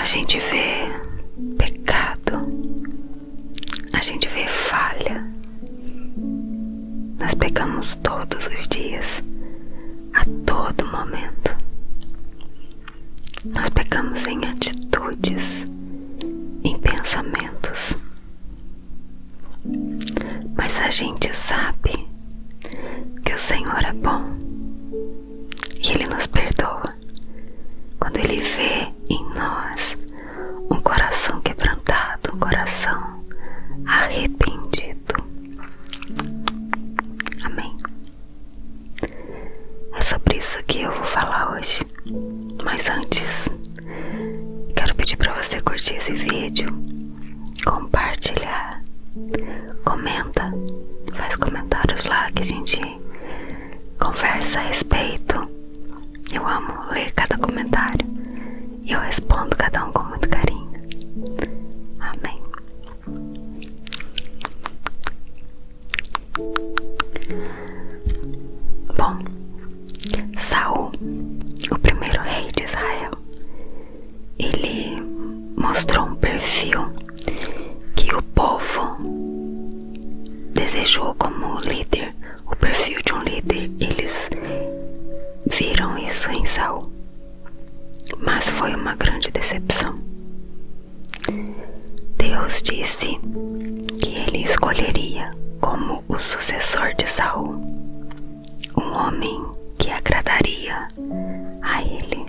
gente vê pecado, a gente vê falha. Nós pecamos todos os dias, a todo momento. Nós pecamos em atitudes, em pensamentos. Mas a gente sabe que o Senhor é bom e Ele nos perdoa quando Ele vê em nós um coração quebrantado, um coração arrependido. Amém? É sobre isso que eu vou falar hoje. Mas antes, quero pedir para você curtir esse vídeo, compartilhar, comenta, faz comentários lá que a gente conversa a respeito. Eu amo ler cada comentário e eu respondo cada um com muito carinho. Amém. Bom, Saul, o primeiro rei de Israel, ele mostrou um perfil que o povo desejou como líder, o perfil de um líder. Eles viram isso em Saul, mas foi uma grande decepção. Deus disse que ele escolheria como o sucessor de Saul um homem que agradaria a ele,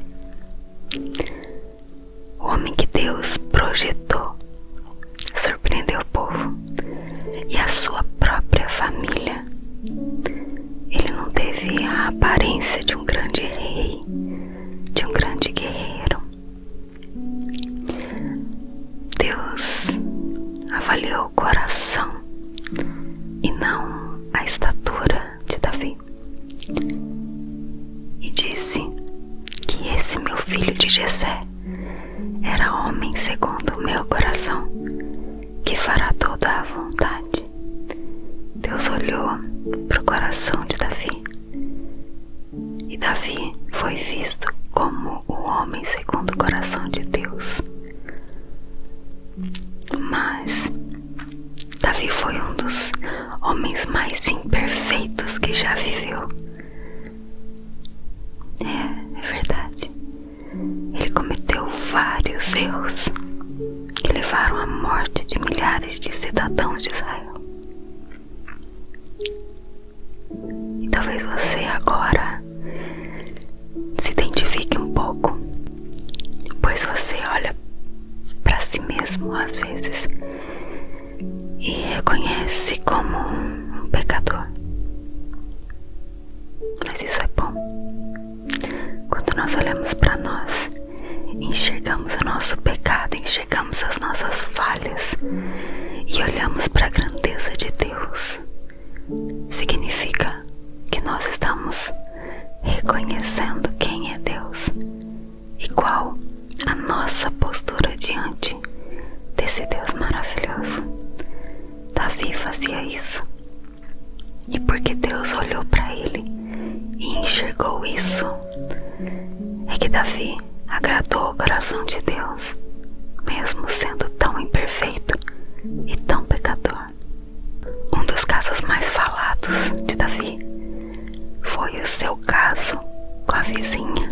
o homem que Deus projetou. Surpreendeu o povo e a sua própria família. Ele não teve a aparência de um grande rei, de um grande guerreiro. Deus avaliou o coração e não a estatura de Davi, e disse que esse meu filho de Jessé era homem segundo o meu coração, que fará toda a vontade. Deus olhou para o coração de Davi, e Davi foi visto como o homem segundo o coração de Deus. Mas Davi foi um dos homens mais imperfeitos que já viveu. É verdade. Ele cometeu vários erros que levaram à morte de milhares de cidadãos de Israel. E talvez você agora se identifique um pouco, pois você olha para si mesmo às vezes e reconhece como um pecador. Mas isso é bom. Quando nós olhamos para nós, enxergamos o nosso pecado, enxergamos as nossas falhas e olhamos para a grandeza de Deus, significa que nós estamos reconhecendo quem é Deus e qual a nossa postura diante desse Deus maravilhoso. Davi fazia isso, e porque Deus olhou para ele e enxergou isso, é que Davi agradou o coração de Deus, mesmo sendo tão imperfeito e tão pecador. Um dos casos mais falados de Davi foi o seu caso com a vizinha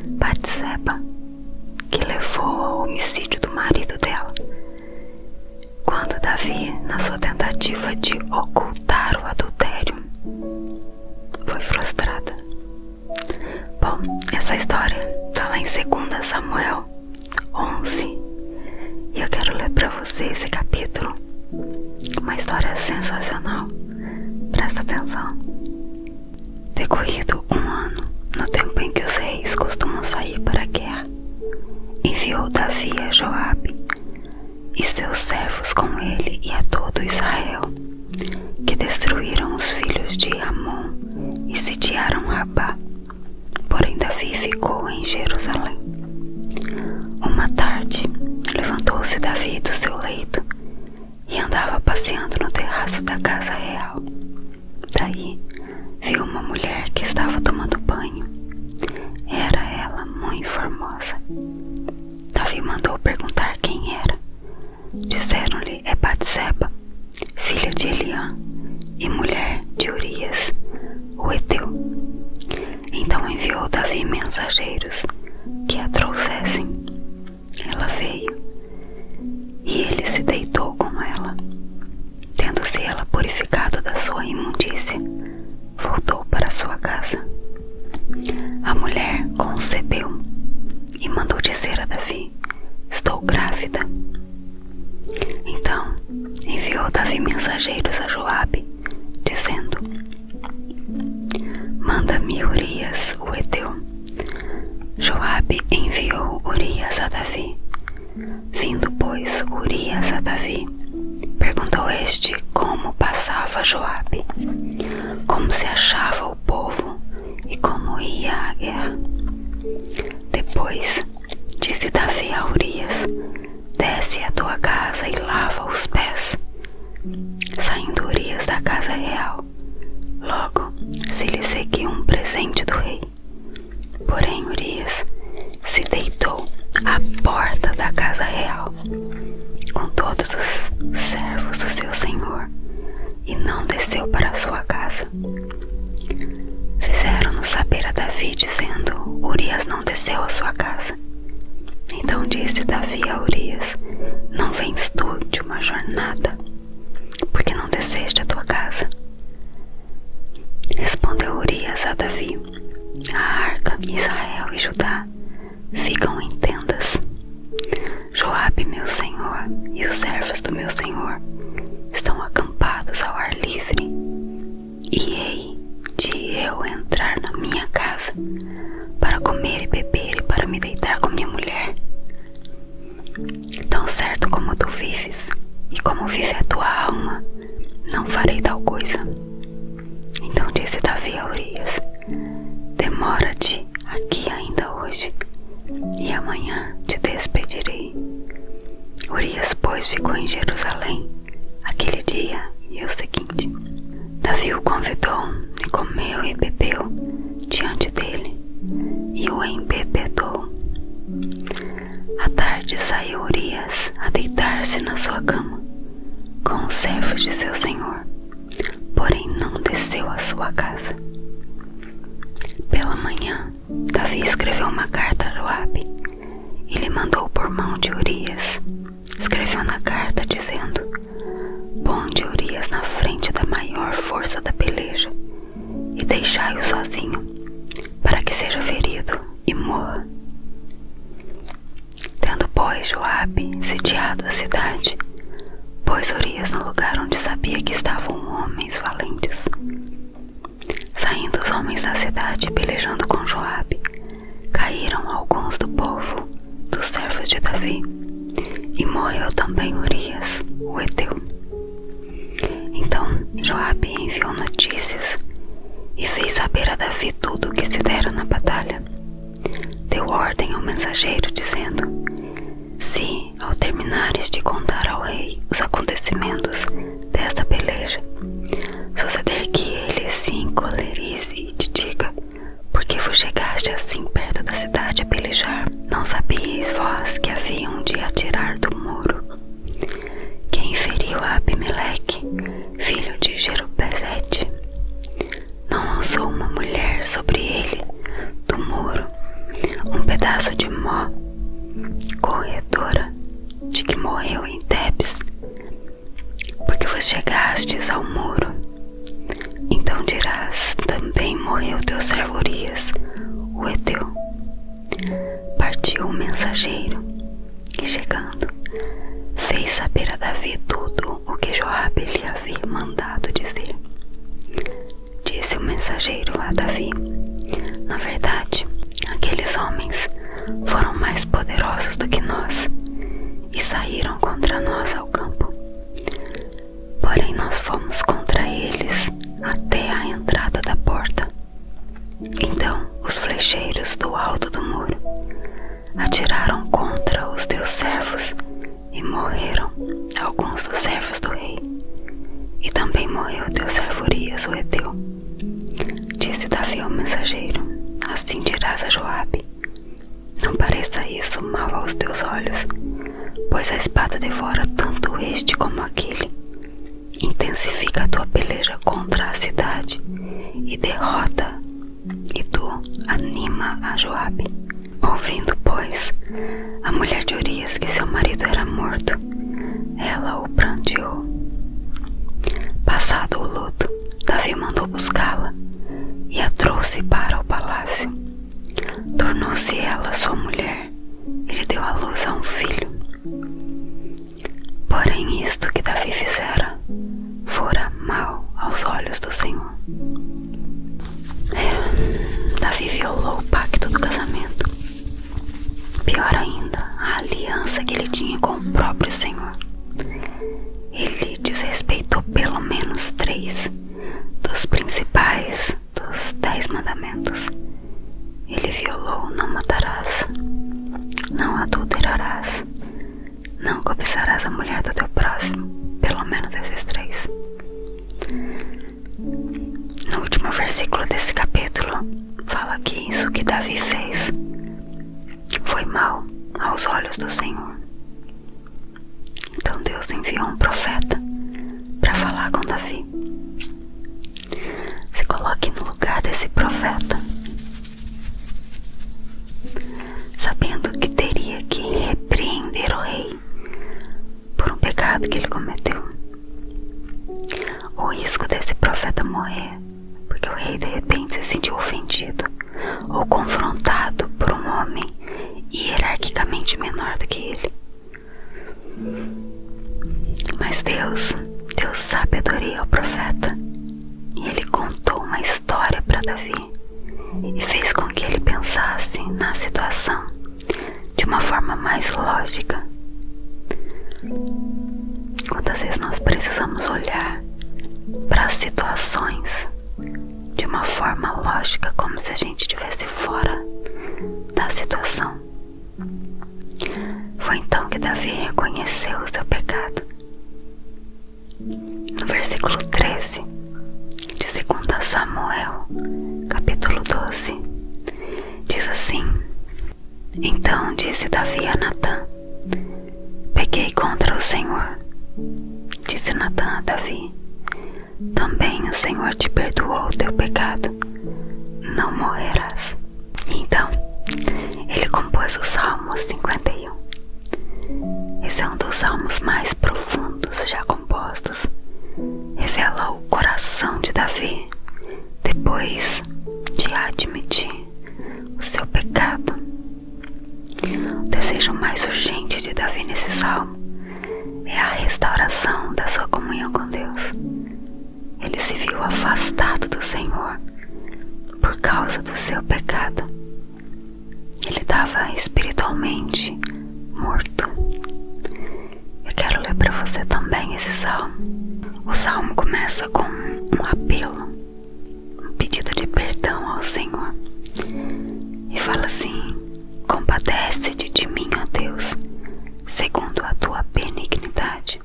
Batseba, que levou ao homicídio do marido dela, quando Davi, na sua tentativa de ocultar o adultério, foi frustrada. Bom, essa história está lá em 2 Samuel 11, e eu quero ler para você esse capítulo. Uma história sensacional. Presta atenção. Decorrido um ano, no tempo em que os reis costumam sair para a guerra, enviou Davi a Joabe e seus servos com ele e a todo Israel, que destruíram os filhos de Amon e sitiaram Rabá. Porém Davi ficou em Jerusalém. Uma tarde, levantou-se Davi do seu leito e andava passeando no terraço da casa real. Daí viu uma mulher que estava tomando banho. Era ela muito formosa. Davi mandou enviou Davi mensageiros que a trouxessem. Ela veio, e ele se deitou com ela. Tendo-se ela purificado da sua imundícia, voltou para sua casa. A mulher concebeu e mandou dizer a Davi: estou grávida. Então enviou Davi mensageiros a Joabe, dizendo: manda-me Urias, o heteu. Joabe enviou Urias a Davi. Vindo, pois, Urias a Davi, perguntou este como passava Joabe, como se achava o povo e como ia à guerra. Depois disse Davi a Urias: desce à tua casa e lava os pés. Saindo Urias da casa real, logo se lhe seguiu um presente do rei. Porém Urias se deitou à porta da casa real, com todos os servos do seu senhor, e não desceu para a sua casa. Fizeram-no saber a Davi, dizendo: Urias não desceu à sua casa. Então disse Davi a Urias: não vens tu de uma jornada, porque não desceste à tua casa? Respondeu Urias a Davi: a arca, Israel e Judá ficam em tendas. Joabe, meu senhor, e os servos do meu senhor estão acampados ao ar livre. E hei de eu entrar na minha casa para comer e beber e para me deitar com minha mulher? Tão certo como tu vives e como vive a tua alma, não farei tal coisa. Então disse Davi a Urias: demora-te aqui ainda hoje, e amanhã te despedirei. Urias, pois, ficou em Jerusalém aquele dia e o seguinte. Davi o convidou e comeu e bebeu diante dele, e o embebedou. À tarde saiu Urias a deitar-se na sua cama com os servos de seu senhor, porém não desceu à sua casa. Pela manhã, Davi escreveu uma carta a Joabe e lhe mandou por mão de Urias. Escreveu na carta dizendo: ponde Urias na frente da maior força da peleja e deixai-o sozinho, para que seja ferido e morra. Tendo, pois, Joabe sitiado a cidade, pôs Urias no lugar onde sabia que estavam homens valentes. Saindo os homens da cidade pelejando com Joabe, caíram alguns do povo, dos servos de Davi, e morreu também Urias, o heteu. Então Joabe enviou notícias e fez saber a Davi tudo o que se dera na batalha. Deu ordem ao mensageiro, dizendo: se, ao terminares de contar ao rei os acontecimentos desta peleja, suceder que ele se encolerize e te diga: por que vos chegaste assim perto da cidade a pelejar? Não sabíeis vós que haviam de atirar do muro? Quem feriu a Abimeleque, filho de Jerubezete? Não lançou uma mulher sobre ele do muro um pedaço de mó, corredora de que morreu em Tebes? Porque vos chegastes ao muro, então dirás: também morreu teu servo Urias, o heteu. Partiu o mensageiro e, chegando, fez saber a Davi tudo o que Joabe lhe havia mandado dizer. Disse o mensageiro a Davi: na verdade, aqueles homens foram mais poderosos do que nós e saíram contra nós ao campo. Porém nós fomos contra eles até a entrada da porta. Então os flecheiros do alto do muro atiraram contra os teus servos e morreram alguns dos servos do rei, e também morreu teu servo Urias, o heteu. Disse Davi ao mensageiro: assim dirás a Joabe: não pareça isso mal aos teus olhos, pois a espada devora tanto este como aquele. Intensifica a tua peleja contra a cidade e derrota, e tu anima a Joabe. Ouvindo, pois, a mulher de Urias que seu marido era morto, ela o pranteou. Passado o luto, Davi mandou buscá-la e a trouxe para o palácio. Tornou-se ela sua mulher e lhe deu à luz a um filho. Porém isto que Davi fizera fora mal aos olhos do Senhor. Davi violou o pacto do casamento. Pior ainda, a aliança que ele tinha com o próprio Senhor. Ele desrespeitou pelo menos 3 dos principais dos 10 mandamentos. Ele violou: não matarás, não adulterarás, não cobiçarás a mulher do teu próximo. Pelo menos esses 3. No último versículo desse capítulo fala que isso que Davi fez foi mal aos olhos do Senhor. Então Deus enviou um profeta para falar com Davi. Se coloque no lugar desse profeta, sabendo que teria que repreender o rei por um pecado que ele cometeu. O risco desse profeta morrer porque o rei de repente se sentiu ofendido ou confrontado por um homem hierarquicamente menor do que ele. Mas Deus deu sabedoria ao profeta e ele contou uma história para Davi e fez com que ele pensasse na situação de uma forma mais lógica. Quantas vezes nós precisamos olhar para as situações de uma forma lógica, como se a gente estivesse fora da situação. Foi então que Davi reconheceu o seu pecado. No versículo 13 de 2 Samuel, capítulo 12, diz assim: Então disse Davi a Natã: Pequei contra o Senhor. Disse Natã a Davi: Também o Senhor te perdoou o teu pecado, não morrerás. Então ele compôs o Salmo 51. Esse é um dos salmos mais profundos já compostos. Revela o coração de Davi depois de admitir o seu pecado. O desejo mais urgente de Davi nesse salmo é a restauração da sua comunhão com Deus. Ele se viu afastado do Senhor por causa do seu pecado. Ele estava espiritualmente morto. Eu quero ler para você também esse salmo. O salmo começa com um apelo, um pedido de perdão ao Senhor. E fala assim: Compadece-te de mim, ó Deus, segundo a tua benignidade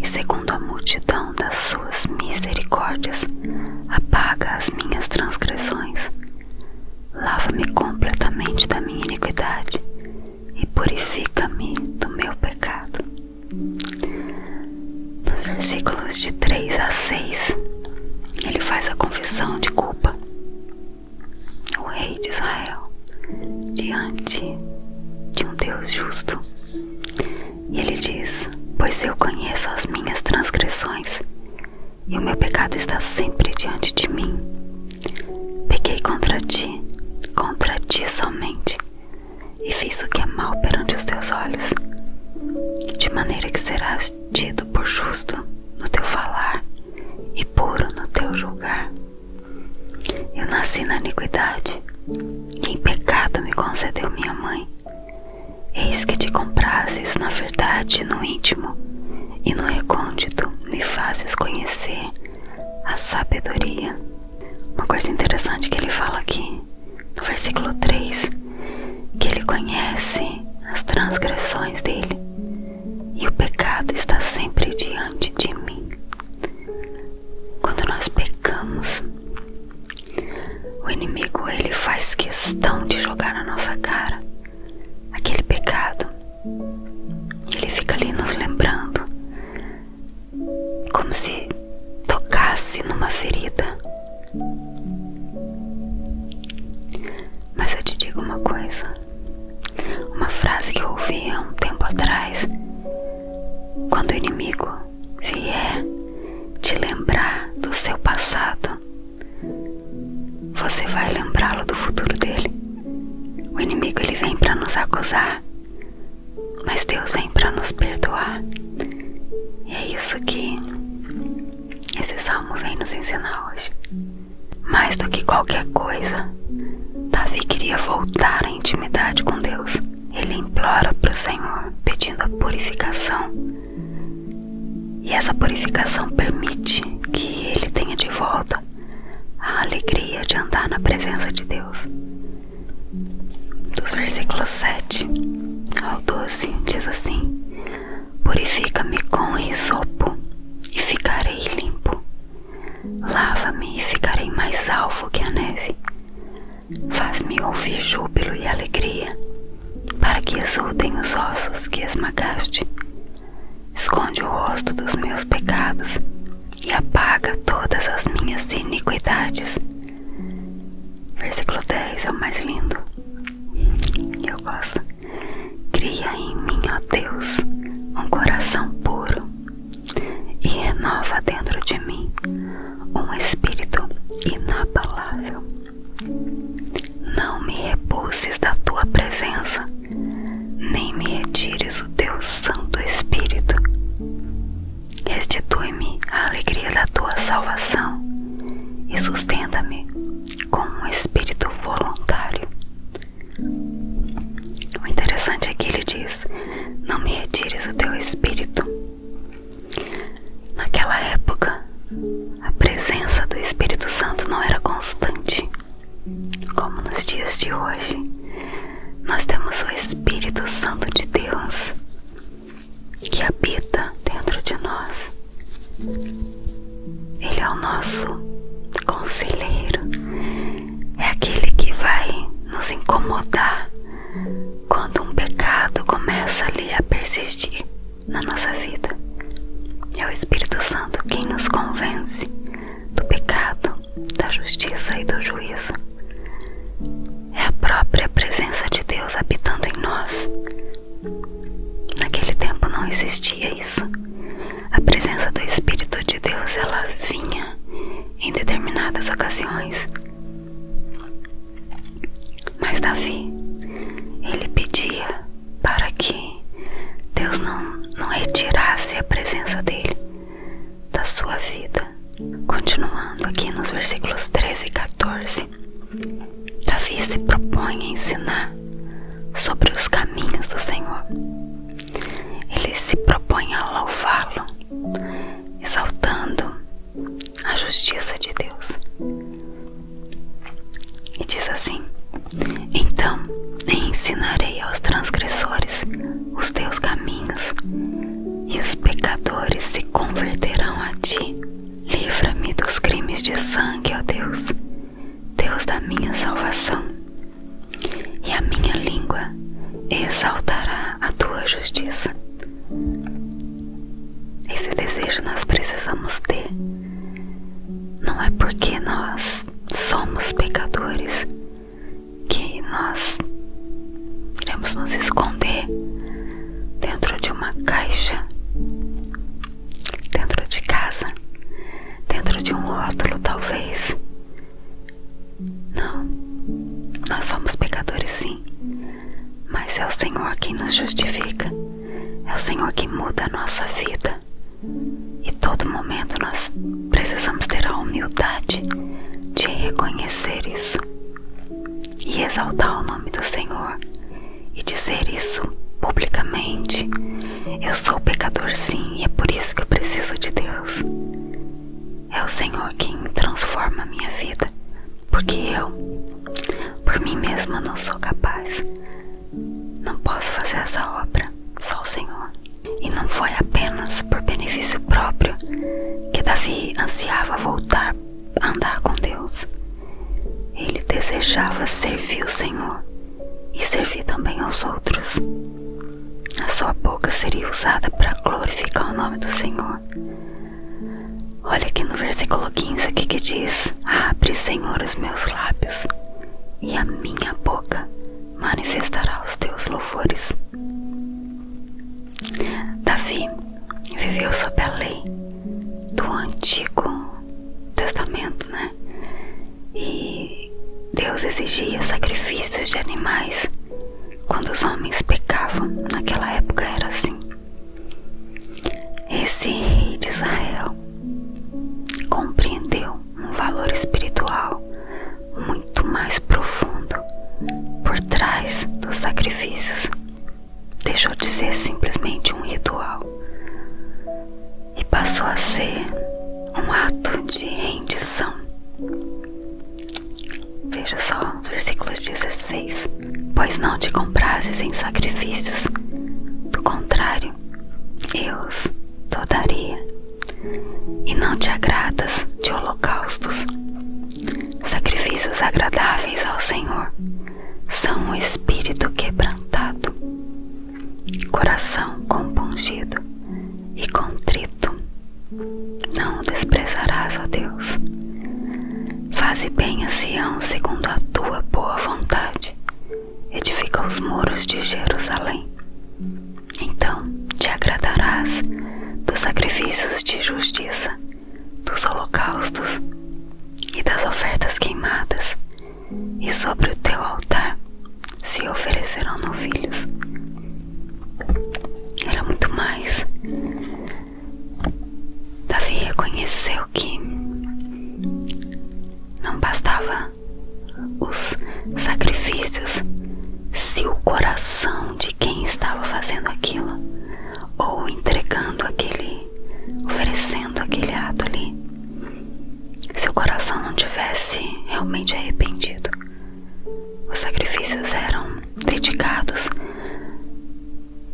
e segundo a multidão das suas misericórdias, apaga as minhas transgressões. Lava-me completamente da minha iniquidade e purifica-me do meu pecado. Nos versículos de 3 a 6, ele faz a confissão de culpa. O rei de Israel, diante de um Deus justo. E ele diz: Pois eu conheço as minhas transgressões e o meu pecado está sempre diante de mim. Pequei contra ti somente, e fiz o que é mal perante os teus olhos, de maneira que serás tido por justo no teu falar e puro no teu julgar. Eu nasci na iniquidade, e em pecado me concedeu minha mãe. Eis que te comprases na verdade no íntimo, e no recôndito me fazes conhecer a sabedoria. Uma coisa interessante que ele fala aqui, no versículo 3, que ele conhece as transgressões dele, e o pecado está sempre diante de mim. Quando nós pecamos, o inimigo ele faz questão de jogar na nossa cara aquele pecado. Ele fica ali nos lembrando, como se tocasse numa ferida. ensinar hoje. Mais do que qualquer coisa, Davi queria voltar à intimidade com Deus. Ele implora para o Senhor, pedindo a purificação. E essa purificação permite que ele tenha de volta a alegria de andar na presença de Deus. Dos versículos 7 ao 12 diz assim: purifica-me com hisopo e ficarei limpo. Lava-me e ficarei mais alvo que a neve. Faz-me ouvir júbilo e alegria, para que exultem os ossos que esmagaste. Esconde o rosto dos meus pecados e apaga todas as minhas iniquidades. Versículo 10 é o mais lindo. Eu gosto. Cria em mim, ó Deus, um coração puro e renova dentro de mim um espírito inabalável. Não me repulses da tua presença, nem me retires o teu Santo Espírito. Restitui-me a alegria da tua salvação e sustenta-me com um espírito voluntário. O interessante é que ele diz: não me retires o teu espírito. Naquela época, a presença do Espírito Santo não era constante, como nos dias de hoje. Nós temos o Espírito Santo de Deus que habita dentro de nós. Ele é o nosso conselheiro, é aquele que vai nos incomodar quando um pecado começa ali a persistir na nossa vida. É o Espírito Santo quem nos convence do pecado, da justiça e do juízo. É a própria presença de Deus habitando em nós. Naquele tempo não existia isso. A presença do Espírito de Deus, ela vinha em determinadas ocasiões. Mas Davi, ele pedia para que Deus não retirasse a presença dele da sua vida. Continuando aqui nos versículos 13 e 14, Davi se propõe a ensinar sobre os caminhos do Senhor. Ele se propõe a louvá-lo, exaltando a justiça de Deus. E diz assim: então ensinarei aos transgressores os teus caminhos, e os pecadores se converterão a ti. Livra-me dos crimes de sangue, ó Deus, Deus da minha salvação, e a minha língua exaltará a tua justiça. Esse desejo nós precisamos ter. Não é porque nós somos pecadores que nós iremos nos esconder dentro de uma caixa, dentro de casa, dentro de um rótulo talvez. Não, nós somos pecadores sim, mas é o Senhor quem nos justifica, é o Senhor que muda a nossa vida. E todo momento nós precisamos ter a humildade de reconhecer isso e exaltar o nome do Senhor e dizer isso publicamente. Eu sou pecador sim, e é por isso que eu preciso de Deus. É o Senhor quem transforma a minha vida, porque eu, por mim mesma, não sou capaz. Não posso fazer essa obra, só o Senhor. E não foi apenas por benefício próprio que Davi ansiava voltar a andar com Deus. Ele desejava servir o Senhor e servir também aos outros. A sua boca seria usada para glorificar o nome do Senhor. Olha aqui no versículo 15 o que diz: abre, Senhor, os meus lábios, e a minha boca manifestará os teus louvores. Davi viveu sob a lei do Antigo Testamento, né? E Deus exigia sacrifícios de animais quando os homens pecavam. Naquela época era assim. Esse rei de Israel compreendeu Pois não te comprases em sacrifícios, do contrário, eu os daria. E não te agradas de holocaustos. Sacrifícios agradáveis ao Senhor são o espírito quebrantado, coração compungido e contrito. Não o desprezarás, ó Deus. Faze bem a Sião segundo a tua boa vontade. Edifica os muros de Jerusalém. Então te agradarás dos sacrifícios de justiça, dos holocaustos e das ofertas queimadas, e sobre o teu altar se oferecerão novilhos. Era muito mais. Davi reconheceu que não bastava os sacrifícios se o coração de quem estava fazendo aquilo ou entregando aquele, oferecendo aquele ato ali, se o coração não tivesse realmente arrependido. Os sacrifícios eram dedicados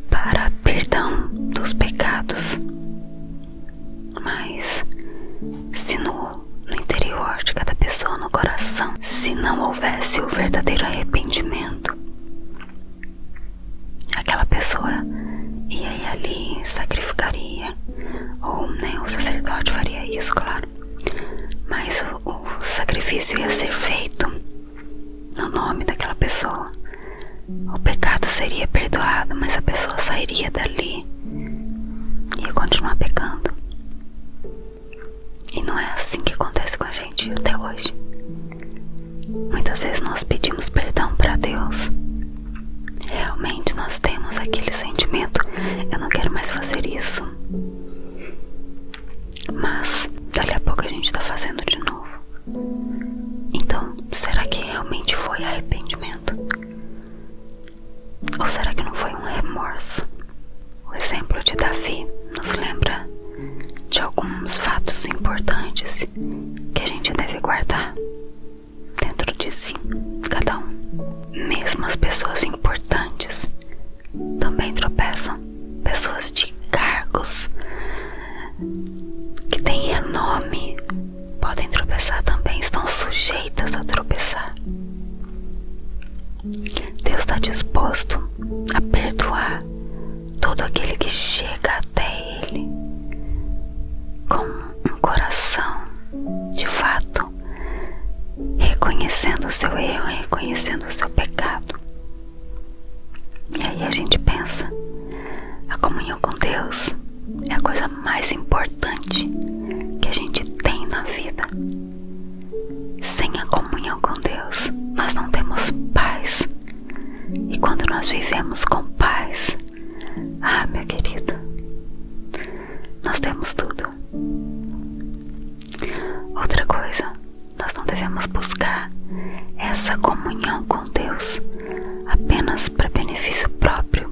para perdão dos pecados, mas se no interior de cada pessoa, no coração, se não houvesse o verdadeiro arrependimento, aquela pessoa ia ali, sacrificaria, ou o sacerdote faria isso, claro, mas o sacrifício ia ser feito no nome daquela pessoa. O pecado seria perdoado, mas a pessoa sairia dali e ia continuar pecando. E não é assim que acontece com a gente até hoje. Muitas vezes nós pedimos perdão para Deus. Realmente nós temos aquele sentimento: eu não quero mais fazer isso. Mas dali a pouco a gente está fazendo de novo. Então, será que realmente foi arrependimento? Ou será que não foi um remorso? O exemplo de Davi nos lembra de alguns fatos importantes que a gente deve guardar dentro de si, cada um. Mesmo as pessoas importantes também tropeçam. Pessoas de cargos que têm renome podem tropeçar também, estão sujeitas a tropeçar. Deus está disposto a perdoar todo aquele que chega até Ele com um coração de fato reconhecendo o seu erro, reconhecendo o seu pecado. E aí a gente pensa: a comunhão com Deus é a coisa mais importante que a gente tem na vida. Sem a comunhão com Deus, nós não temos paz. E quando nós vivemos com paz, meu querido, nós temos tudo. Outra coisa, nós não devemos buscar essa comunhão com Deus apenas para benefício próprio.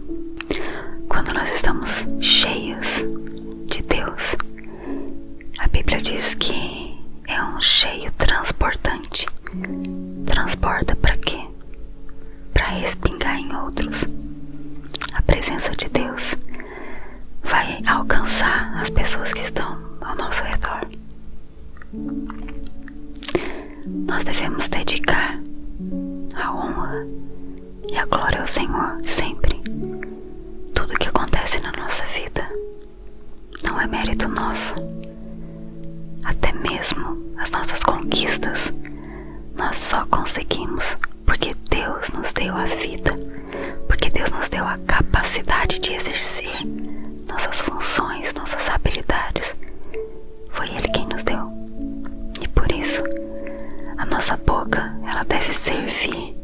Quando nós estamos cheios de Deus, a Bíblia diz que é um cheio transbordante. Transborda para quê? Para respingar em outros. A presença de Deus vai alcançar as pessoas que estão ao nosso redor. Nós devemos dedicar a honra e a glória ao Senhor sempre. Tudo que acontece na nossa vida não é mérito nosso. Até mesmo as nossas conquistas nós só conseguimos porque Deus nos deu a vida, porque Deus nos deu a capacidade de exercer nossas funções, nossas habilidades. Foi Ele quem nos deu. E por isso, a nossa boca, ela deve servir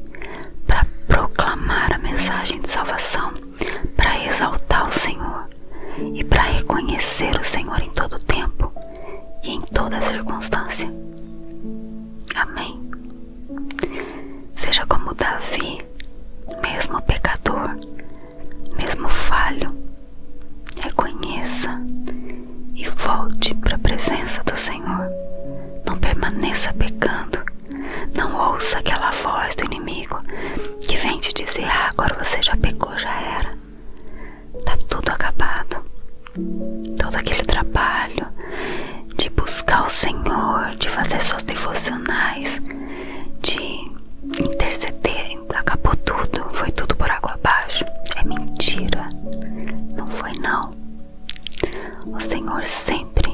para proclamar a mensagem de salvação, para exaltar o Senhor e para reconhecer o Senhor em todo tempo e em toda circunstância. Amém. Seja como Davi, mesmo pecador, mesmo falho, reconheça e volte para a presença do Senhor. Não permaneça pecando. Não ouça aquela voz do inimigo que vem simplesmente dizer: ah, agora você já pecou, já era. Tá tudo acabado. Todo aquele trabalho de buscar o Senhor, de fazer suas devocionais, de interceder, acabou tudo, foi tudo por água abaixo. É mentira, não foi não. O Senhor sempre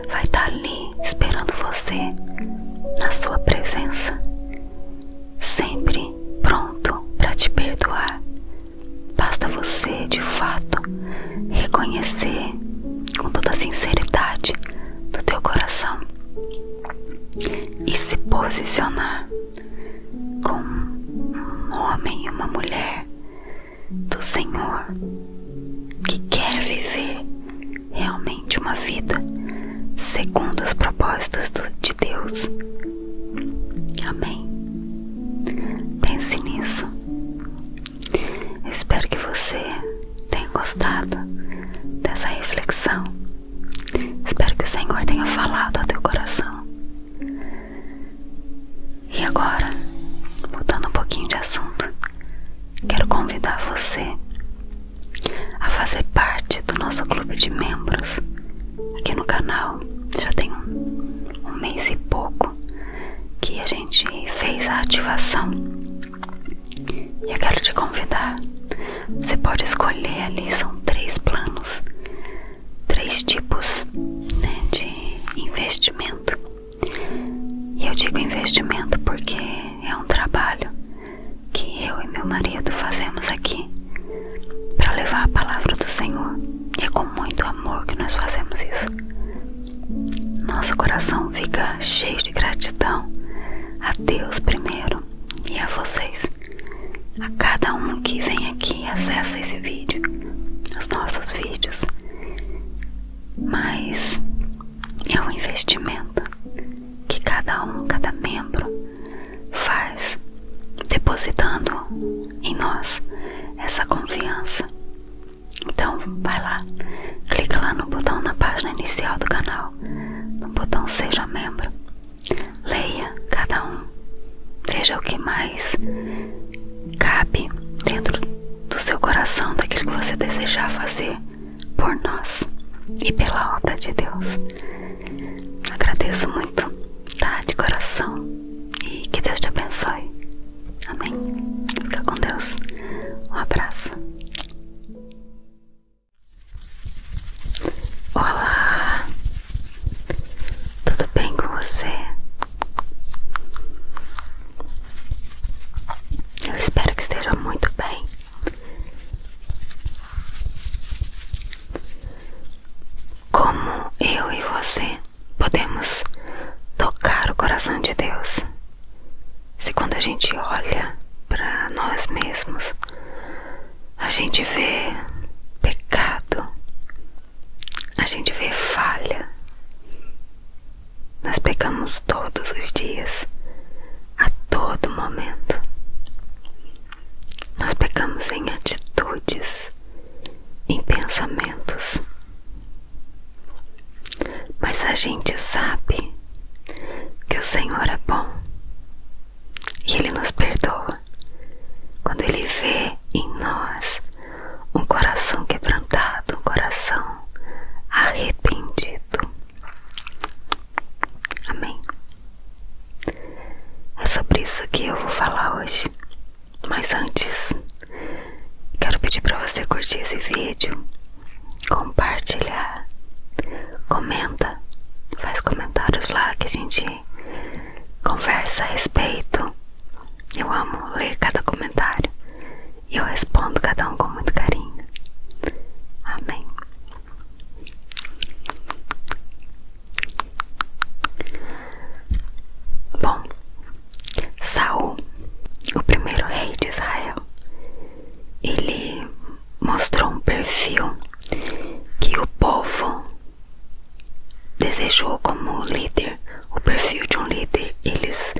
vai estar ali esperando você, na sua presença, sempre pronto para te perdoar. Basta você de fato reconhecer com toda a sinceridade do teu coração e se posicionar como um homem e uma mulher do Senhor que quer viver realmente uma vida segundo os propósitos de Deus. Amém. Pense nisso. Eu espero que você tenha gostado dessa reflexão. Espero que o Senhor tenha falado ao teu coração. E agora, mudando um pouquinho de assunto, quero convidar você a fazer parte do nosso clube de membros aqui no canal. Já tem um mês e pouco que a gente fez a ativação. E eu quero te convidar. Você pode escolher ali, são 3 planos, 3 tipos, né, de investimento. E eu digo investimento porque é um trabalho que eu e meu marido fazemos aqui para levar a palavra do Senhor. E é com muito amor que nós fazemos isso. Nosso coração fica cheio de gratidão a Deus primeiro e a vocês, a cada um que vem aqui e acessa esse vídeo, os nossos vídeos. Mas é um investimento que cada membro faz, depositando em nós essa confiança. Então vai lá, clica lá no botão na página inicial do canal, no botão Seja Membro. Leia cada um, veja o que mais cabe dentro do seu coração, daquilo que você desejar fazer por nós e pela obra de Deus. Agradeço muito, tá? De coração. E que Deus te abençoe. Amém. Fica com Deus. Um abraço. Olá, tudo bem com você? Eu espero que esteja muito bem. Como eu e você podemos tocar o coração de Deus? Se quando a gente olha para nós mesmos, a gente vê pecado, a gente vê falha. Nós pecamos todos os dias, a todo momento. Nós pecamos em atitudes, em pensamentos. Mas a gente sabe que o Senhor é bom e Ele nos perdoa quando Ele vê em nós um coração quebrantado, um coração arrependido. Amém. É sobre isso que eu vou falar hoje. Mas antes, quero pedir para você curtir esse vídeo, compartilhar, comenta, faz comentários lá que a gente conversa a respeito. Eu amo ler cada comentário e eu respondo cada um com muito carinho. Amém. Bom, Saul, o primeiro rei de Israel, ele mostrou um perfil que o povo desejou como líder, o perfil de um líder. Eles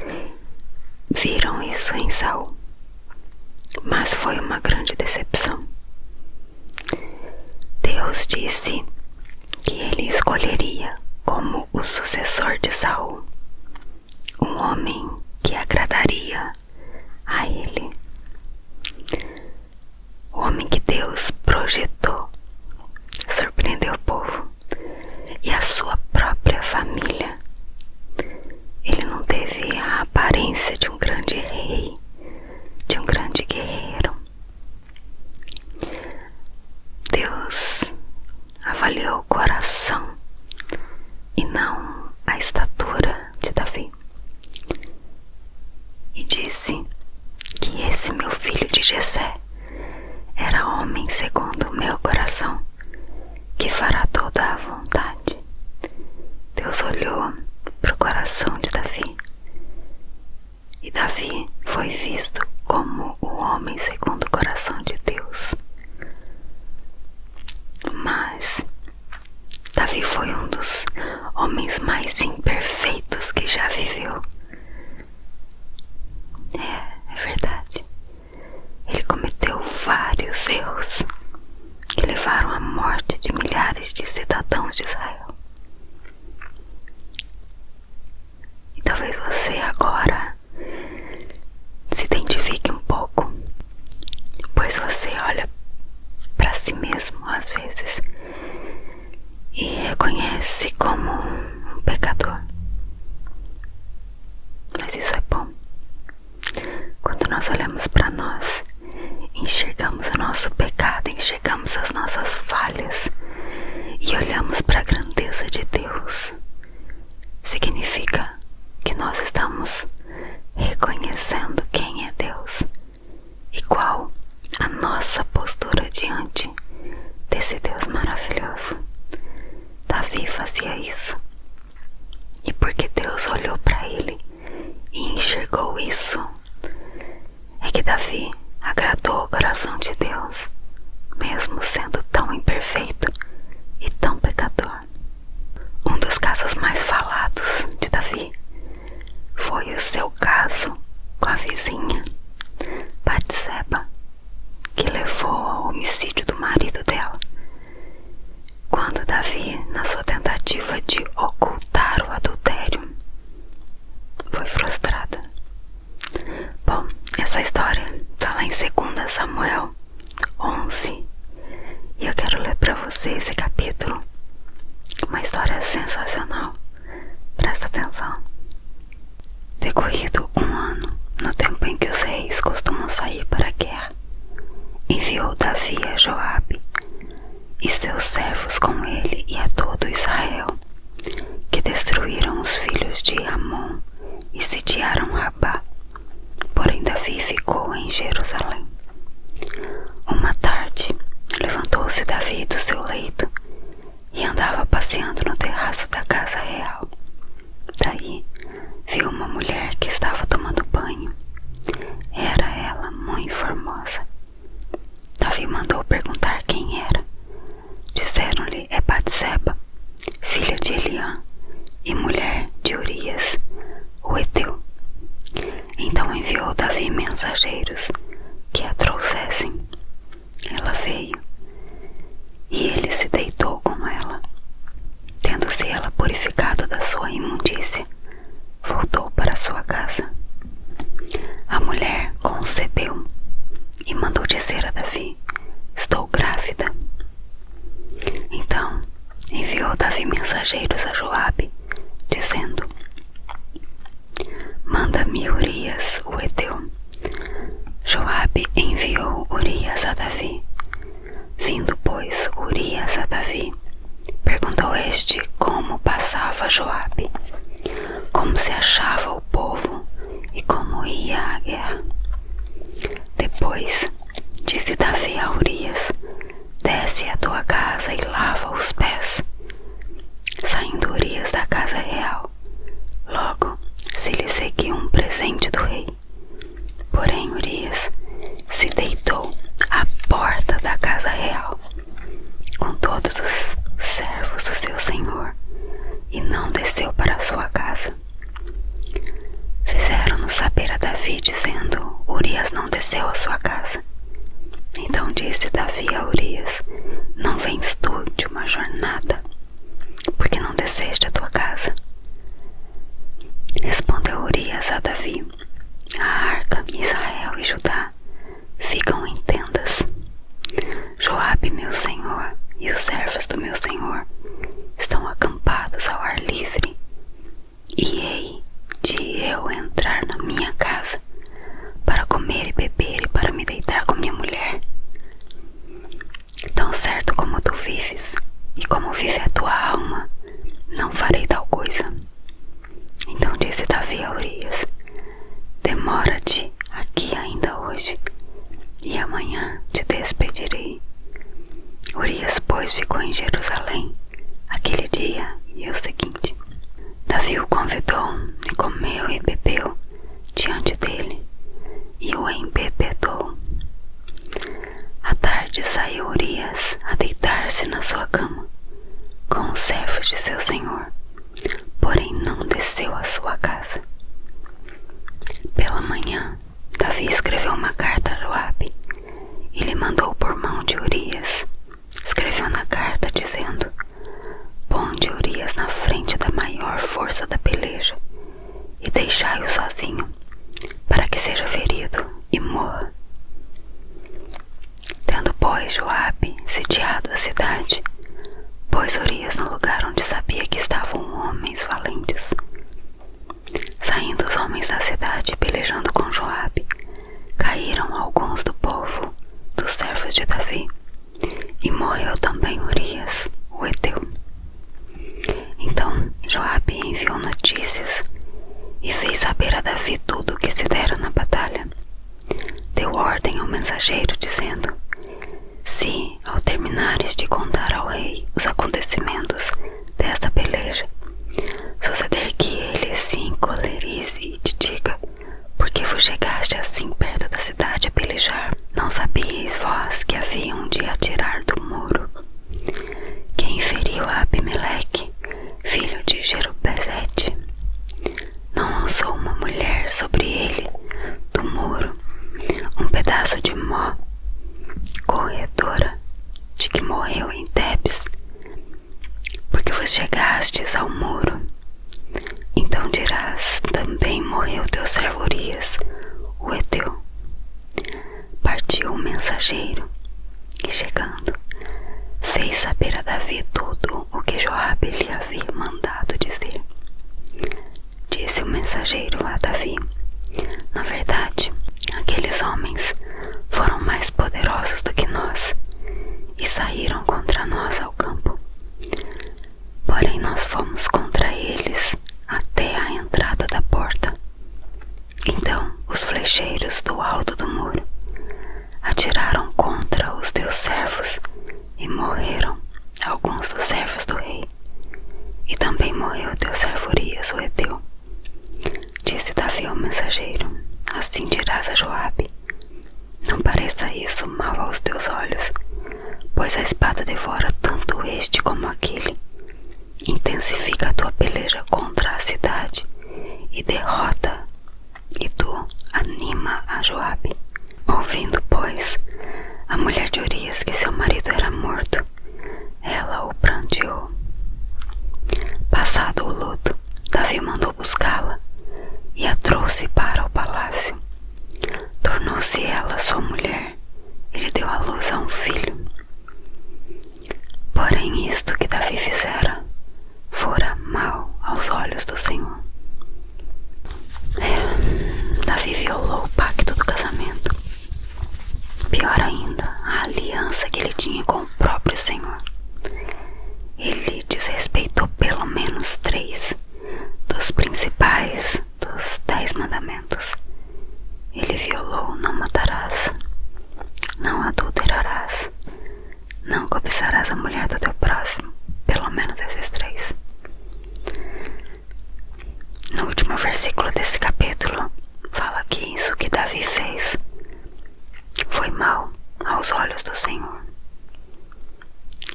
viram isso em Saul, mas foi uma grande decepção. Deus disse que ele escolheria como o sucessor de Saul um homem que agradaria a ele. o homem que Deus projetou, surpreendeu o povo e a sua própria família. Ele não teve a aparência de um grande rei, de um grande guerreiro. Deus avaliou o coração e não a estatura de Davi, e disse que esse meu filho de Jessé era homem segundo o meu coração, que fará toda a vontade. Deus olhou para o coração de Davi, e Davi foi visto como o homem segundo o coração de Deus. Mas Davi foi um dos homens mais imperfeitos que já viveu. É verdade. Ele cometeu vários erros que levaram à morte de milhares de cidadãos de Israel. E talvez você agora se identifique um pouco, pois você olha para si mesmo às vezes e reconhece como um pecador. Mas isso é bom. Quando nós olhamos para nós, enxergamos o nosso pecado, enxergamos as nossas falhas e olhamos para a grandeza de Deus, significa que nós estamos reconhecendo quem é Deus e qual a nossa postura diante desse Deus maravilhoso. Davi fazia isso, e porque Deus olhou para ele e enxergou isso, é que Davi agradou o coração de Deus, mesmo sendo tão imperfeito e tão pecador. Um dos casos mais falados de Davi foi o seu caso com a vizinha Batseba, que levou ao homicídio do marido dela, quando Davi, na sua tentativa de ocultar o adultério, foi frustrada. Bom, essa história está lá em 2 Samuel 11, e eu quero ler para você esse capítulo. Uma história sensacional. Presta atenção. Decorrido um ano, no tempo em que os reis costumam sair para a guerra, enviou Davi a Joabe e seus servos com ele e a todo Israel, que destruíram os filhos de Amon e sitiaram Rabá. Porém Davi ficou em Jerusalém. Uma tarde, levantou-se Davi do seu leito e andava passeando no terraço da casa real. Daí viu uma mulher que estava tomando banho. Era ela muito formosa. Davi mandou perguntar quem era. Disseram-lhe: é Batseba, filha de Eliã e mulher de Urias, o heteu. Então enviou Davi mensageiros que a trouxessem. Ela veio e ele se deitou com ela. Tendo-se ela purificado da sua imundícia, voltou para sua casa. A mulher concebeu e mandou dizer a Davi: estou grávida. Então enviou Davi mensageiros a Joabe, dizendo: manda-me Urias, o heteu. Joabe enviou Urias a Davi. Vindo, pois, Urias a Davi, perguntou este como passava Joabe, como se achava o povo e como ia a guerra. Depois disse Davi a Urias: desce à tua casa e lava os pés. Saindo Urias da casa real, logo se lhe seguiu um presente do rei. Porém Urias se deitou à porta da casa real, com todos os servos do seu senhor, e não desceu para sua casa. Fizeram-nos saber a Davi, dizendo: Urias não desceu à sua casa. Então disse Davi a Urias: não vens tu de uma jornada, porque não desceste à tua casa? Respondeu Urias a Davi: a arca, Israel e Judá ficam em tendas, meu senhor e os servos do meu senhor estão acampados ao ar livre, e hei de eu entrar na minha casa para comer e beber e para me deitar com minha mulher. Tão certo como tu vives e como vive a tua alma, não farei tal coisa. Então disse Davi a Urias: demora-te aqui ainda hoje, e amanhã te despedirei. Urias, pois, ficou em Jerusalém aquele dia e o seguinte. Davi o convidou e comeu e bebeu diante dele, e o embebedou. À tarde saiu Urias a deitar-se na sua cama com os servos de seu senhor, porém não desceu à sua casa. Pela manhã, Davi escreveu uma carta a Joabe e lhe mandou por mão de Urias. Escreveu na carta dizendo: ponde Urias na frente da maior força da peleja e deixai-o sozinho, para que seja ferido e morra. Tendo, pois, Joabe sitiado a cidade, pôs Urias no lugar onde sabia que estavam homens valentes. Saindo os homens da cidade pelejando com Joabe, caíram alguns do povo, dos servos de Davi, e morreu também Urias, o heteu. Então Joabe enviou notícias e fez saber a Davi tudo o que se dera na batalha. Deu ordem ao mensageiro dizendo: se, ao terminares de contar ao rei os acontecimentos desta peleja, suceder que ele se encolerize e te diga: por que vos chegaste assim perto da cidade a pelejar? Não sabíeis vós que haviam de atirar do muro? Quem feriu a Abimeleque, filho de Jerubezete? Não lançou uma mulher sobre ele do muro um pedaço de mó, corredora, de que morreu em Tebes? Porque vos chegastes ao muro, então dirás: também morreu teu servo Urias, o heteu. Partiu o mensageiro e, chegando, fez saber a Davi tudo o que Joabe lhe havia mandado dizer. Disse o mensageiro a Davi: na verdade, aqueles homens foram mais poderosos do que nós e saíram contra nós ao campo. Porém nós fomos contra eles até a entrada da porta. Então os flecheiros do alto do muro atiraram contra os teus servos e morreram alguns dos servos do rei, e também morreu teu servo Urias, o heteu. Disse Davi ao mensageiro: assim dirás a Joabe: não pareça isso mal aos teus olhos, pois a espada devora tanto este como aquele. Intensifica a tua peleja contra a cidade e derrota, e tu anima a Joabe. Ouvindo, pois, a mulher de Urias que seu marido era morto, ela o pranteou. Passado o luto, Davi mandou buscá-la e a trouxe para o palácio. Tornou-se ela sua mulher e lhe deu à luz a um filho. Porém isto que Davi fizera fora mal aos olhos do Senhor. Davi violou o pacto do casamento. Pior ainda, a aliança que ele tinha com o próprio Senhor. Ele desrespeitou pelo menos 3 dos principais dos 10 mandamentos. Ele violou: não matarás, não adulterarás, não cobiçarás a mulher do teu próximo. Pelo menos esses 3. No último versículo desse capítulo fala que isso que Davi fez foi mal aos olhos do Senhor.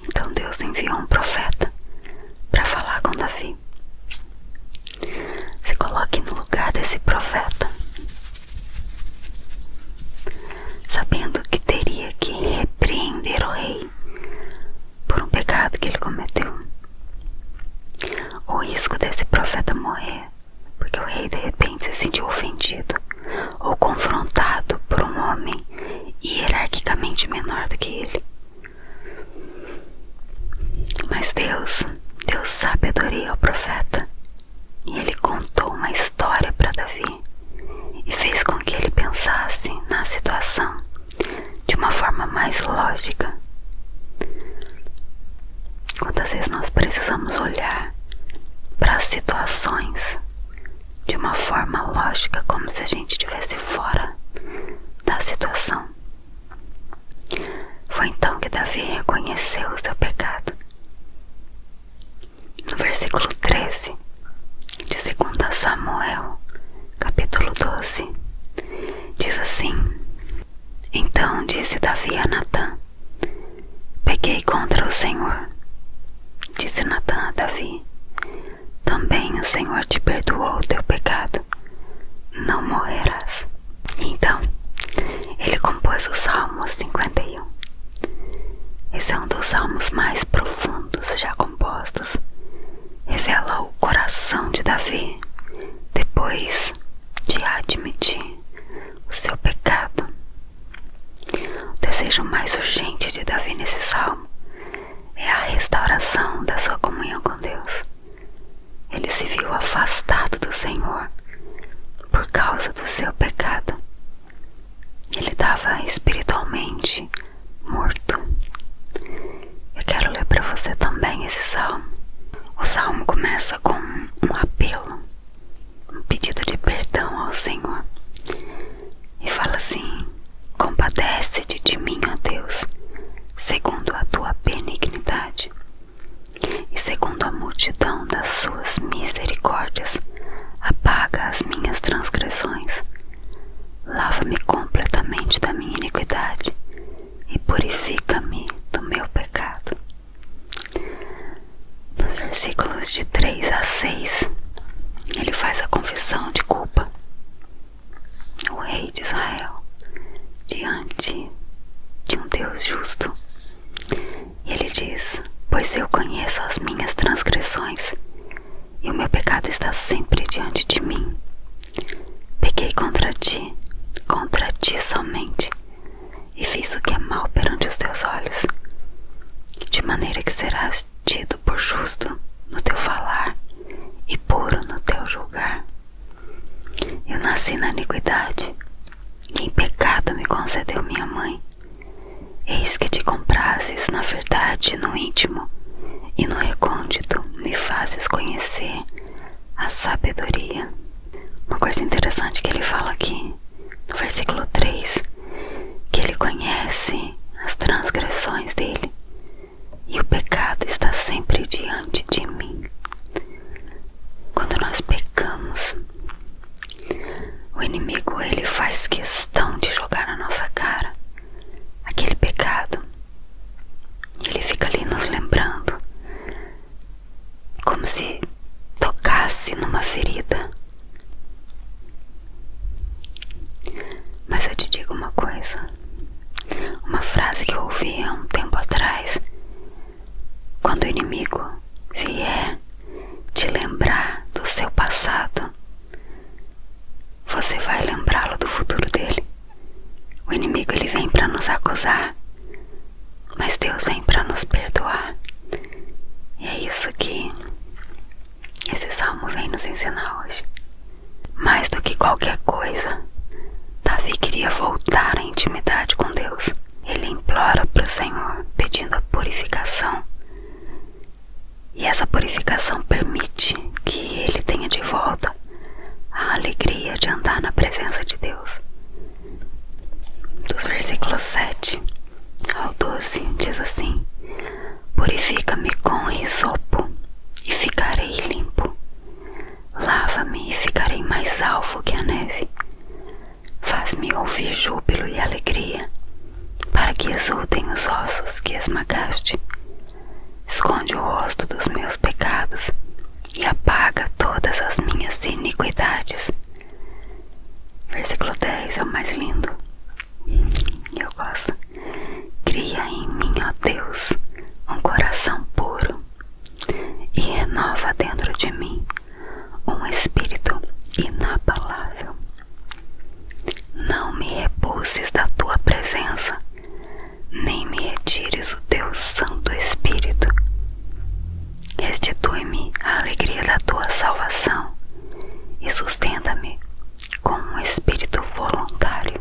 Então Deus enviou um profeta para falar com Davi. Se coloque no lugar desse profeta, sabendo que teria que repreender o rei por um pecado que ele cometeu. O risco desse profeta morrer porque o rei de repente se sentiu ofendido ou confrontado por um homem hierarquicamente menor do que ele. fica como se a gente estivesse fora da situação. Foi então que Davi reconheceu o seu pecado. No versículo 13 de 2 Samuel, capítulo 12, diz assim: Então disse Davi a Natã: Pequei contra o Senhor. Disse Natã a Davi: Também o Senhor te perdoou o teu pecado, não morrerás. Então ele compôs o Salmo 51. Esse é um dos salmos mais profundos já compostos. Revela o coração de Davi depois de admitir o seu pecado. O desejo mais urgente de Davi nesse salmo é a restauração da sua comunhão com Deus. Ele se viu afastado do Senhor por causa do seu pecado. Ele estava espiritualmente morto. Eu quero ler para você também esse salmo. O salmo começa com um apelo, um pedido de perdão ao Senhor. E fala assim: Compadece-te de mim, ó Deus, segundo a tua benignidade, e segundo a multidão das suas misericórdias, apaga as minhas transgressões. Lava-me completamente da minha iniquidade e purifica-me do meu pecado. Nos versículos de 3 a 6, ele faz a confissão de culpa. O rei de Israel, diante de um Deus justo. E ele diz: Pois eu conheço as minhas transgressões, e o meu pecado está sempre diante de mim. Pequei contra ti somente, e fiz o que é mal perante os teus olhos, de maneira que serás tido por justo no teu falar e puro no teu julgar. Eu nasci na iniquidade, e em pecado me concedeu minha mãe. Eis que te comprases na verdade no íntimo, e no recôndito me fazes conhecer a sabedoria. Uma coisa interessante que ele fala aqui, no versículo 3, que ele conhece as transgressões dele, e o pecado está sempre diante de mim. Quando nós pecamos, o inimigo ele faz questão de jogar na nossa cara aquele pecado. Ele fica ali nos lembrando, como se tocasse numa ferida. Mas eu te digo uma coisa, uma frase que eu ouvi há um tempo atrás: quando o inimigo vier te lembrar do seu passado, você vai lembrá-lo do futuro dele. O inimigo ele vem para nos acusar, mas Deus vem para nos perdoar. E é isso que esse salmo vem nos ensinar hoje. Mais do que qualquer coisa, Davi queria voltar à intimidade com Deus. Ele implora para o Senhor, pedindo a purificação. E essa purificação permite que ele tenha de volta a alegria de andar na presença de Deus. Dos versículos 7 ao 12 diz assim: Purifica-me com hisopo e ficarei limpo. Lava-me e ficarei mais alvo que a neve. Faz-me ouvir júbilo e alegria, para que exultem os ossos que esmagaste. Esconde o rosto dos meus pecados e apaga todas as minhas iniquidades. Versículo 10 é o mais lindo, e eu gosto. Cria em mim, ó Deus, um coração puro, e renova dentro de mim um espírito inabalável. Não me repulses da tua presença, nem me retires o teu Santo Espírito. Restitui-me a alegria da tua salvação e sustenta-me com um espírito voluntário.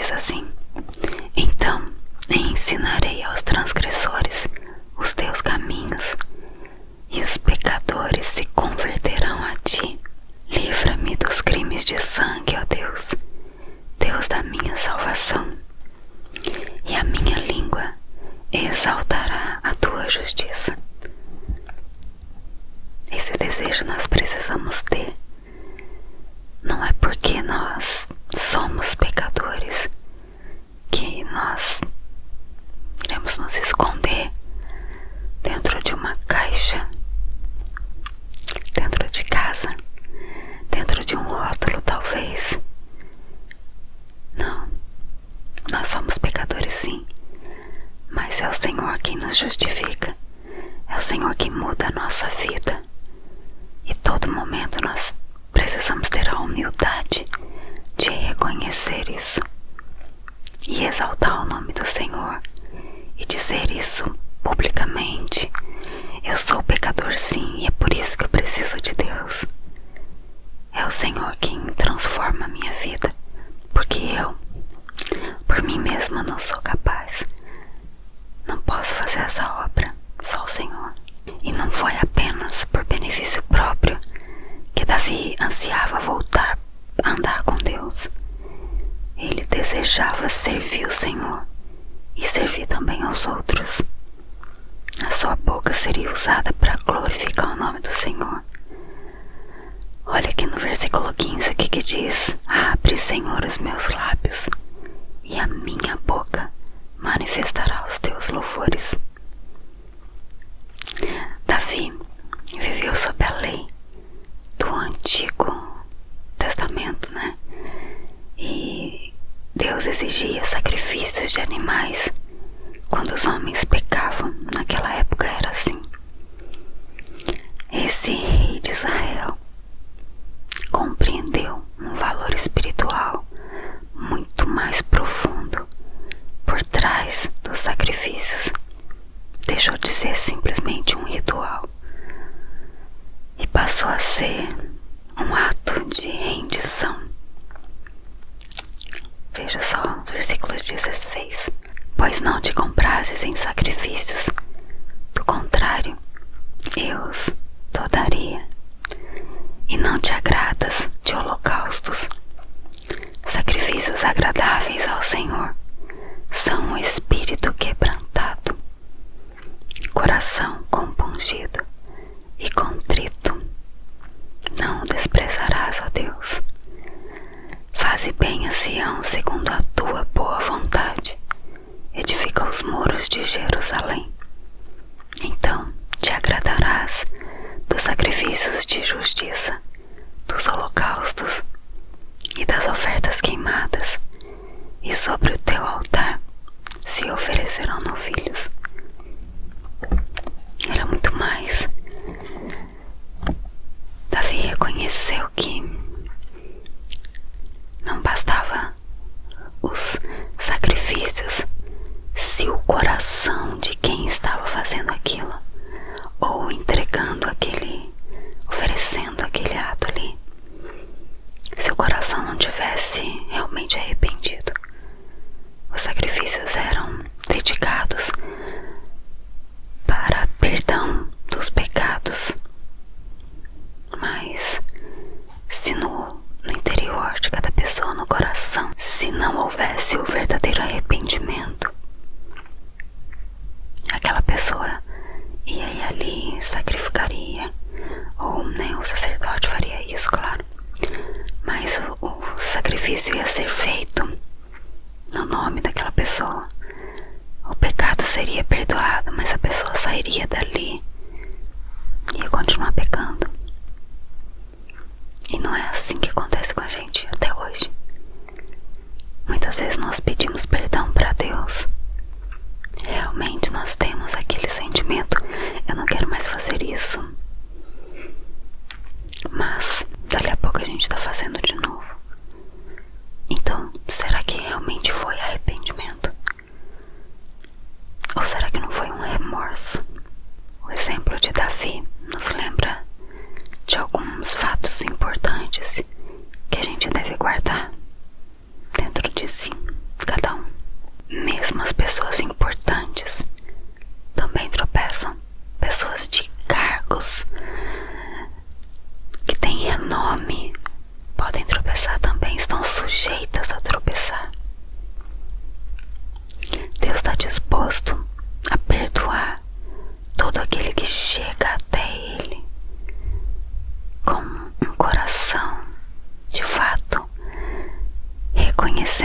diz assim: então ensinarei aos transgressores os teus caminhos, e os pecadores se converterão a ti. Livra-me dos crimes de sangue, ó Deus, Deus da minha salvação, e a minha língua exaltará a tua justiça. Esse desejo nós precisamos ter. Não é porque nós somos pecadores que nós iremos nos esconder dentro de uma caixa, dentro de casa, dentro de um rótulo talvez. Não, nós somos pecadores sim, mas é o Senhor quem nos justifica, é o Senhor quem muda a nossa vida. E todo momento nós precisamos ter a humildade de reconhecer isso e exaltar o nome do Senhor e dizer isso publicamente. Eu sou pecador sim, e é por isso que eu preciso de Deus. É o Senhor quem transforma a minha vida, porque eu, por mim mesma, não sou capaz. Não posso fazer essa obra, só o Senhor. E não foi apenas por benefício próprio que Davi ansiava voltar a andar com Deus. Ele desejava servir o Senhor e servir também aos outros. A sua boca seria usada para glorificar o nome do Senhor. Olha aqui no versículo 15 o que diz: abre, Senhor, os meus lábios, e a minha boca manifestará os teus louvores. Davi viveu sob a lei do Antigo Testamento, né? E Deus exigia sacrifícios de animais quando os homens pecavam. Naquela época era assim. Esse rei de Israel compreendeu um valor espiritual muito mais profundo por trás dos sacrifícios. Deixou de ser simplesmente um ritual e passou a ser um ato de rendição. Veja só os versículos 16. Pois não te comprases em sacrifícios, do contrário, eu os daria. E não te agradas de holocaustos. Sacrifícios agradáveis ao Senhor são o espírito quebrantado, coração compungido e contrito. Não o desprezarás, ó Deus. Faze bem a Sião segundo a tua boa vontade. Edifica os muros de Jerusalém. Então te agradarás dos sacrifícios de justiça, dos holocaustos e das ofertas queimadas, e sobre o teu altar se oferecerão novilhos. Era muito mais. Davi reconheceu que não bastava os sacrifícios se o coração de quem estava fazendo aquilo ou entregando aquele, oferecendo aquele ato ali, se o coração não tivesse realmente arrependido. Os sacrifícios eram dedicados para perdão dos pecados, mas se no interior de cada pessoa, no coração, se não houvesse o verdadeiro arrependimento, aquela pessoa ia ali, sacrificaria, ou o sacerdote faria isso, claro, mas o sacrifício ia ser feito no nome daquela pessoa. O pecado seria perdoado, mas a pessoa sairia dali e ia continuar pecando. E não é assim que acontece com a gente até hoje. Muitas vezes nós pedimos perdão para Deus. Realmente nós temos aquele sentimento: eu não quero mais fazer isso. Mas dali a pouco a gente está fazendo de novo. Então, será que realmente foi arrependimento? Ou será que não foi um remorso? O exemplo de Davi nos lembra de alguns fatos importantes que a gente deve guardar dentro de si.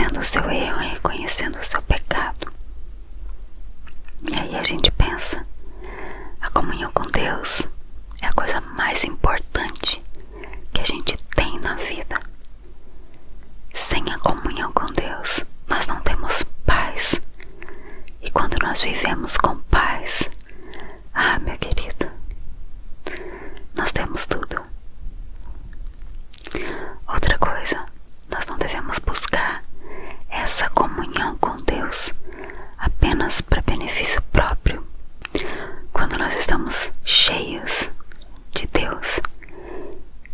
reconhecendo o seu erro, reconhecendo o seu pecado. E aí a gente pensa, a comunhão com Deus é a coisa mais importante que a gente tem na vida. Sem a comunhão com Deus, nós não temos paz. E quando nós vivemos com paz, meu querido, nós temos tudo. Outra coisa, nós não devemos buscar essa comunhão com Deus apenas para benefício próprio. Quando nós estamos cheios de Deus,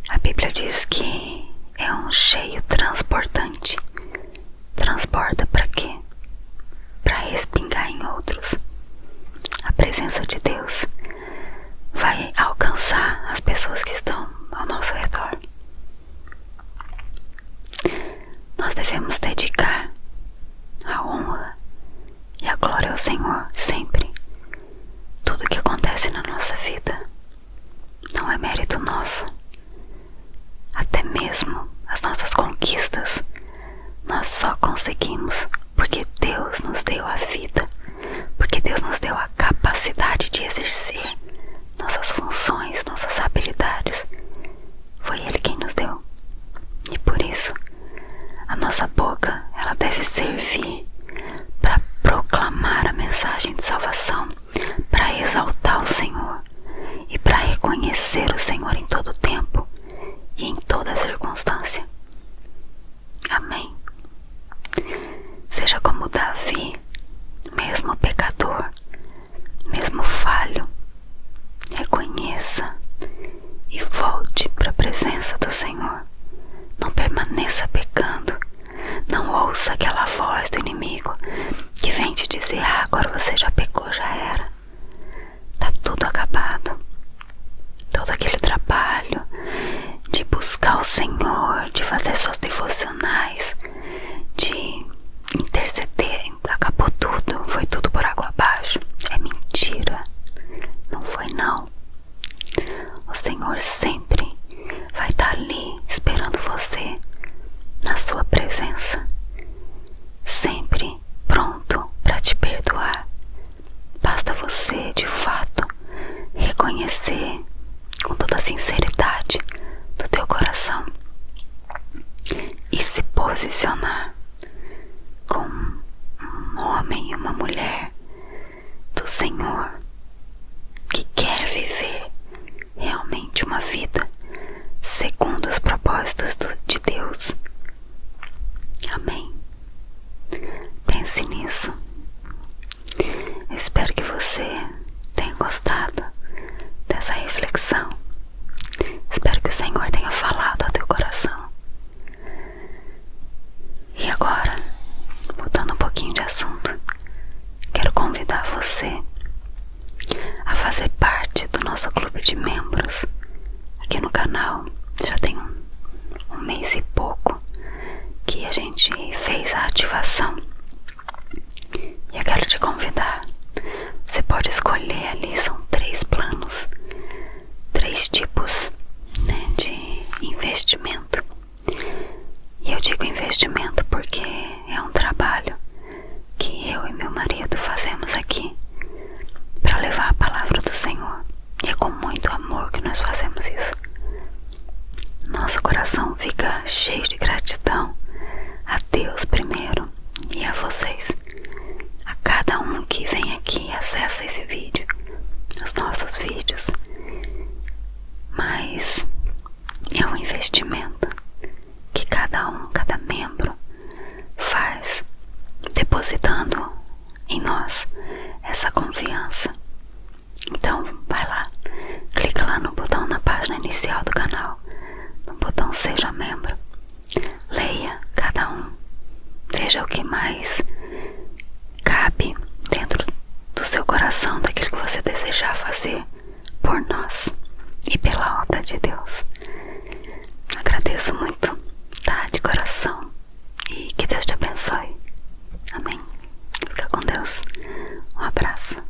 a Bíblia diz que é um cheio transbordante. Transborda para quê? Para respingar em outros. A presença de Deus vai alcançar as pessoas que estão ao nosso redor. Nós devemos dedicar a honra e a glória ao Senhor sempre. Tudo que acontece na nossa vida não é mérito nosso. Até mesmo as nossas conquistas nós só conseguimos porque Deus nos deu a vida, porque Deus nos deu a capacidade de exercer nossas funções, nossas habilidades. Foi Ele quem nos deu. E por isso, a nossa boca, ela deve servir para proclamar a mensagem de salvação, para exaltar o Senhor e para reconhecer o Senhor em todo tempo e em toda circunstância. Amém. Seja como Davi, mesmo pecador, mesmo falho, reconheça e volte para a presença do Senhor. Não permaneça pecando. Não ouça aquela voz do inimigo que vem te dizer: agora você já pecou, já era. Tá tudo acabado. Todo aquele trabalho de buscar o Senhor, de fazer suas devocionais, de interceder, acabou tudo, foi tudo por água abaixo. É mentira. Não foi não. O Senhor sempre vai estar ali esperando você na sua presença, sempre pronto para te perdoar. Basta você de fato reconhecer com toda a sinceridade do teu coração e se posicionar como um homem e uma mulher do Senhor que quer viver realmente uma vida segundo os propósitos de Deus. Amém. Pense nisso. Eu espero que você tenha gostado dessa reflexão. Espero que o Senhor tenha falado ao teu coração. E agora, mudando um pouquinho de assunto, quero convidar você a fazer parte do nosso clube de membros aqui no canal. Já tem um mês e pouco que a gente fez a ativação e eu quero te convidar. Você pode escolher ali, são 3 planos, 3 tipos, né, de investimento. E eu digo investimento porque é um trabalho que eu e meu marido fazemos aqui para levar a palavra do Senhor. E é com muito amor que nós fazemos isso. Nosso coração fica cheio de gratidão a Deus primeiro e a vocês, a cada um que vem aqui e acessa esse vídeo, os nossos vídeos. Mas é um investimento que cada membro faz, depositando em nós essa confiança. Então vai lá, clica lá no botão na página inicial do canal, no botão Seja Membro. Leia cada um, veja o que mais cabe dentro do seu coração, daquilo que você desejar fazer por nós e pela obra de Deus. Agradeço muito, tá? De coração. E que Deus te abençoe. Amém. Fica com Deus. Um abraço.